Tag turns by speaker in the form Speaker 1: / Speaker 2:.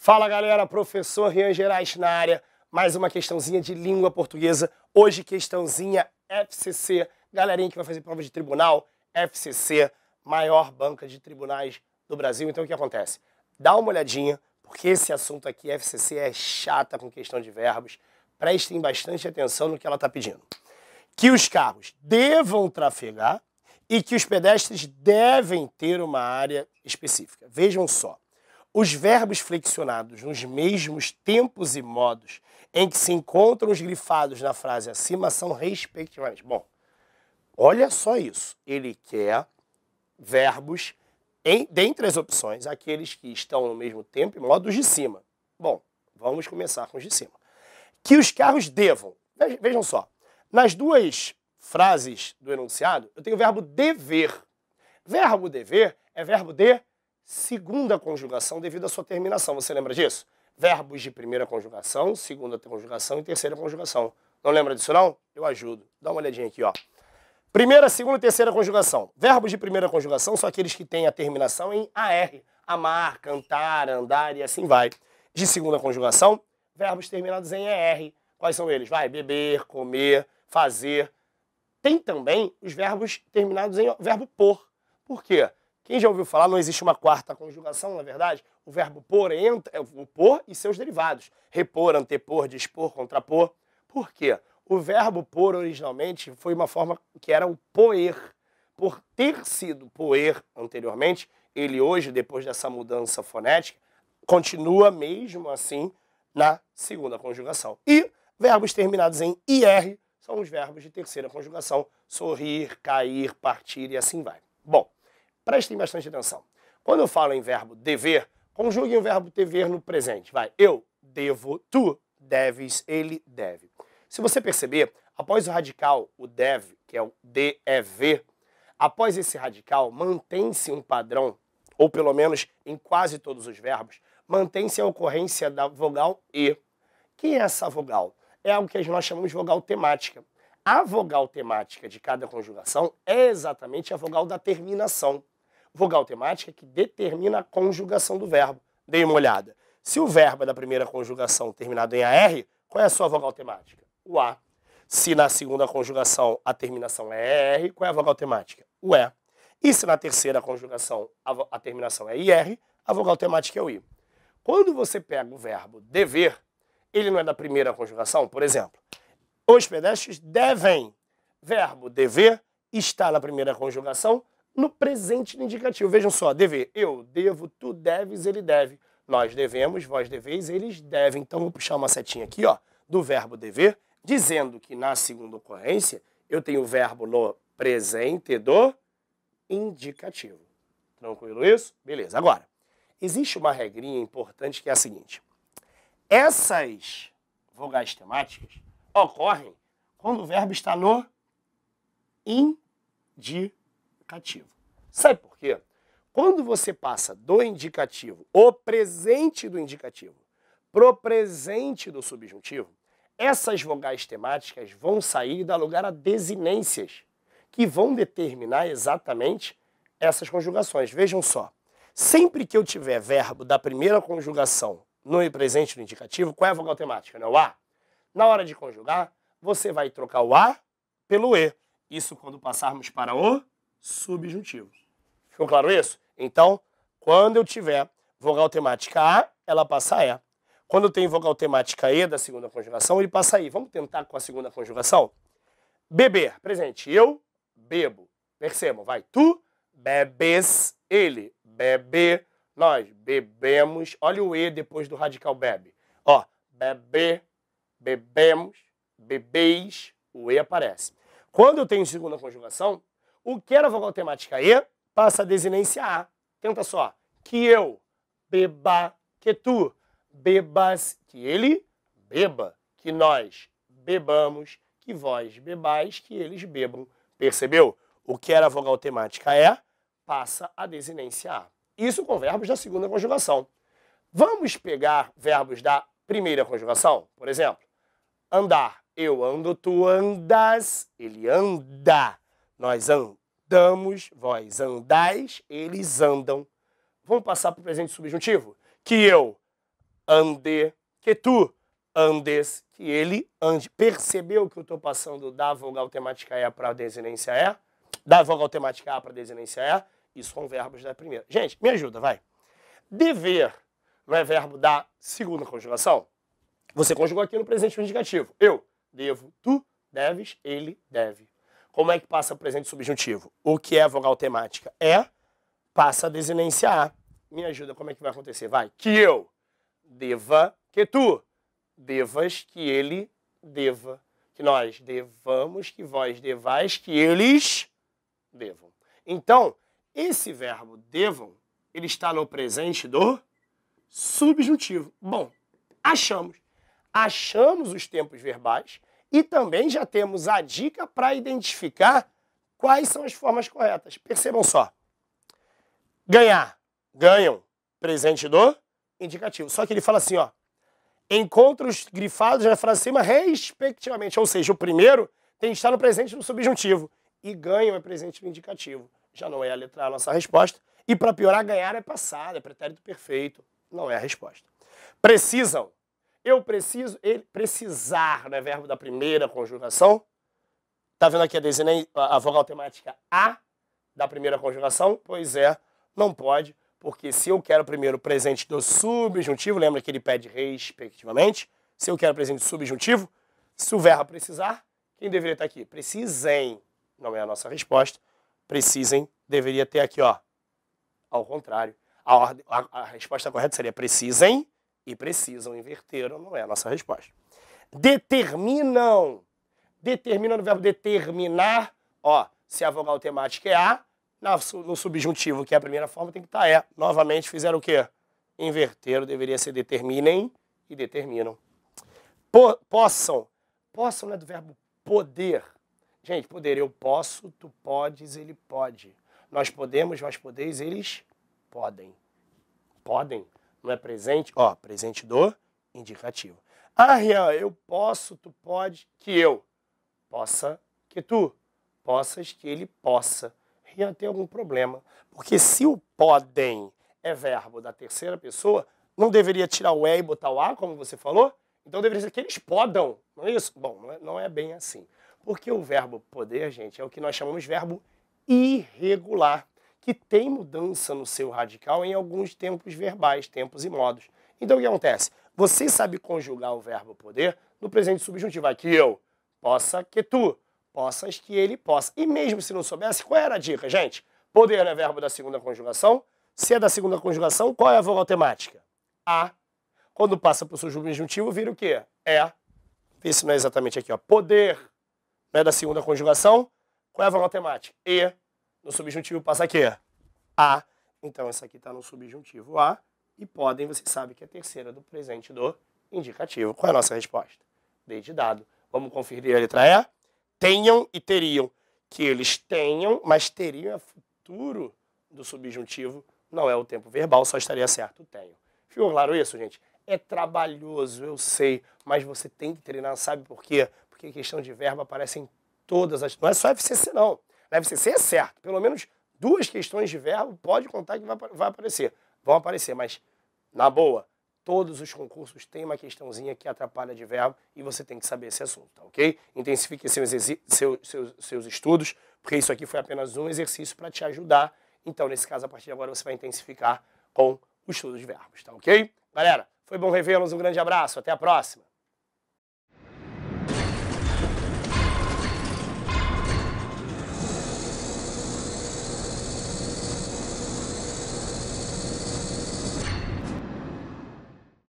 Speaker 1: Fala galera, professor Rian Gerais na área, mais uma questãozinha de língua portuguesa, hoje questãozinha FCC, galerinha que vai fazer prova de tribunal, FCC, maior banca de tribunais do Brasil. Então o que acontece? Dá uma olhadinha, porque esse assunto aqui, FCC, é chata com questão de verbos, prestem bastante atenção no que ela está pedindo. Que os carros devam trafegar e que os pedestres devem ter uma área específica. Vejam só. Os verbos flexionados nos mesmos tempos e modos em que se encontram os grifados na frase acima são respectivamente. Bom, olha só isso. Ele quer verbos, dentre as opções, aqueles que estão no mesmo tempo e modos de cima. Bom, vamos começar com os de cima. Que os carros devam. Vejam só. Nas duas frases do enunciado, eu tenho o verbo dever. Verbo dever é verbo de segunda conjugação devido à sua terminação. Você lembra disso? Verbos de primeira conjugação, segunda conjugação e terceira conjugação. Não lembra disso não? Eu ajudo. Dá uma olhadinha aqui, ó. Primeira, segunda e terceira conjugação. Verbos de primeira conjugação são aqueles que têm a terminação em AR. Amar, cantar, andar e assim vai. De segunda conjugação, verbos terminados em ER. Quais são eles? Vai, beber, comer, fazer. Tem também os verbos terminados em verbo por. Por quê? Quem já ouviu falar, não existe uma quarta conjugação, na verdade? O verbo por entra, o por e seus derivados. Repor, antepor, dispor, contrapor. Por quê? O verbo por, originalmente, foi uma forma que era o poer. Por ter sido poer anteriormente, ele hoje, depois dessa mudança fonética, continua mesmo assim na segunda conjugação. E verbos terminados em IR são os verbos de terceira conjugação. Sorrir, cair, partir e assim vai. Bom, prestem bastante atenção. Quando eu falo em verbo dever, conjuguem o verbo dever no presente. Vai, eu devo, tu deves, ele deve. Se você perceber, após o radical, o deve, que é o DEV, após esse radical, mantém-se um padrão, ou pelo menos em quase todos os verbos, mantém-se a ocorrência da vogal E. Que é essa vogal? É algo que nós chamamos de vogal temática. A vogal temática de cada conjugação é exatamente a vogal da terminação. Vogal temática que determina a conjugação do verbo. Dê uma olhada. Se o verbo é da primeira conjugação terminado em AR, qual é a sua vogal temática? O A. Se na segunda conjugação a terminação é ER, qual é a vogal temática? O E. E se na terceira conjugação a terminação é IR, a vogal temática é o I. Quando você pega o verbo dever, ele não é da primeira conjugação, por exemplo. Os pedestres devem. Verbo dever está na primeira conjugação no presente no indicativo. Vejam só, dever. Eu devo, tu deves, ele deve. Nós devemos, vós deveis, eles devem. Então, vou puxar uma setinha aqui, ó, do verbo dever, dizendo que na segunda ocorrência eu tenho o verbo no presente do indicativo. Tranquilo isso? Beleza. Agora, existe uma regrinha importante que é a seguinte. Essas vogais temáticas ocorrem quando o verbo está no indicativo. Sabe por quê? Quando você passa do indicativo, o presente do indicativo, pro presente do subjuntivo, essas vogais temáticas vão sair e dar lugar a desinências, que vão determinar exatamente essas conjugações. Vejam só, sempre que eu tiver verbo da primeira conjugação no presente do indicativo, qual é a vogal temática? Não é o A? Na hora de conjugar, você vai trocar o A pelo E. Isso quando passarmos para o subjuntivo. Ficou claro isso? Então, quando eu tiver vogal temática A, ela passa a E. Quando eu tenho vogal temática E da segunda conjugação, ele passa a I. Vamos tentar com a segunda conjugação? Beber, presente. Eu bebo. Percebam, vai. Tu bebes, ele bebe, nós bebemos. Olha o E depois do radical bebe. Ó, bebe, bebemos, bebeis, o E aparece. Quando eu tenho segunda conjugação, o que era vogal temática E passa a desinência A. Tenta só. Que eu beba, que tu bebas, que ele beba, que nós bebamos, que vós bebais, que eles bebam. Percebeu? O que era vogal temática E passa a desinência A. Isso com verbos da segunda conjugação. Vamos pegar verbos da primeira conjugação? Por exemplo, andar. Eu ando, tu andas, ele anda. Nós andamos, vós andais, eles andam. Vamos passar para o presente subjuntivo? Que eu ande, que tu andes, que ele ande. Percebeu que eu estou passando da vogal temática E para a desinência E? Da vogal temática A para a desinência E? Isso são verbos da primeira. Gente, me ajuda, vai. Dever não é verbo da segunda conjugação? Você conjugou aqui no presente indicativo. Eu devo, tu deves, ele deve. Como é que passa o presente subjuntivo? O que é a vogal temática? É, passa a desinência A. Me ajuda, como é que vai acontecer? Vai. Que eu deva, que tu devas, que ele deva. Que nós devamos, que vós devais, que eles devam. Então, esse verbo devam, ele está no presente do subjuntivo. Bom, achamos. Achamos os tempos verbais e também já temos a dica para identificar quais são as formas corretas. Percebam só. Ganhar, ganham, presente do indicativo. Só que ele fala assim, ó, encontros grifados na frase acima, respectivamente. Ou seja, o primeiro tem que estar no presente do subjuntivo. E ganham é presente do indicativo. Já não é a letra A a nossa resposta. E para piorar, ganhar é passado, é pretérito perfeito. Não é a resposta. Precisam. Eu preciso, ele precisar, não é verbo da primeira conjugação? Tá vendo aqui a vogal temática A da primeira conjugação? Pois é, não pode, porque se eu quero primeiro o presente do subjuntivo, lembra que ele pede respectivamente? Se eu quero presente subjuntivo, se o verbo precisar, quem deveria estar aqui? Precisem, não é a nossa resposta. Precisem, deveria ter aqui, ó, ao contrário. A resposta correta seria precisem e precisam, inverteram, não é a nossa resposta. Determinam. Determinam no verbo determinar, ó, se a vogal temática é A, no subjuntivo, que é a primeira forma, tem que estar E. Novamente, fizeram o quê? Inverteram, deveria ser determinem e determinam. Possam. Possam não é do verbo poder. Gente, poder, eu posso, tu podes, ele pode. Nós podemos, vós podeis, eles podem. Podem. Não é presente? Ó, presente do indicativo. Ah, Rian, eu posso, tu pode, que eu possa, que tu possas, que ele possa. Rian, tem algum problema. Porque se o podem é verbo da terceira pessoa, não deveria tirar o E e botar o A, como você falou? Então deveria ser que eles podam, não é isso? Bom, não é bem assim. Porque o verbo poder, gente, é o que nós chamamos de verbo irregular, que tem mudança no seu radical em alguns tempos verbais, tempos e modos. Então o que acontece? Você sabe conjugar o verbo poder no presente subjuntivo. Que eu possa, que tu possas, que ele possa. E mesmo se não soubesse, qual era a dica, gente? Poder é verbo da segunda conjugação. Se é da segunda conjugação, qual é a vogal temática? A. Quando passa para o subjuntivo, vira o quê? É. Vê se não é exatamente aqui, ó. Poder não é da segunda conjugação. Qual é a vogal temática? E. No subjuntivo passa aqui, A. Então, essa aqui está no subjuntivo A. E podem, você sabe que é a terceira do presente do indicativo. Qual é a nossa resposta? D de dado. Vamos conferir a letra E. Tenham e teriam. Que eles tenham, mas teriam é futuro do subjuntivo. Não é o tempo verbal, só estaria certo o tenham. Ficou claro isso, gente? É trabalhoso, eu sei, mas você tem que treinar, sabe por quê? Porque questão de verbo aparece em todas as... Não é só FCC, não. Na FCC é certo. Pelo menos 2 questões de verbo pode contar que vai aparecer. Vão aparecer, mas na boa, todos os concursos têm uma questãozinha que atrapalha de verbo e você tem que saber esse assunto, tá ok? Intensifique seus estudos, porque isso aqui foi apenas um exercício para te ajudar. Então, nesse caso, a partir de agora, você vai intensificar com o estudo de verbos, tá ok? Galera, foi bom revê-los, um grande abraço, até a próxima!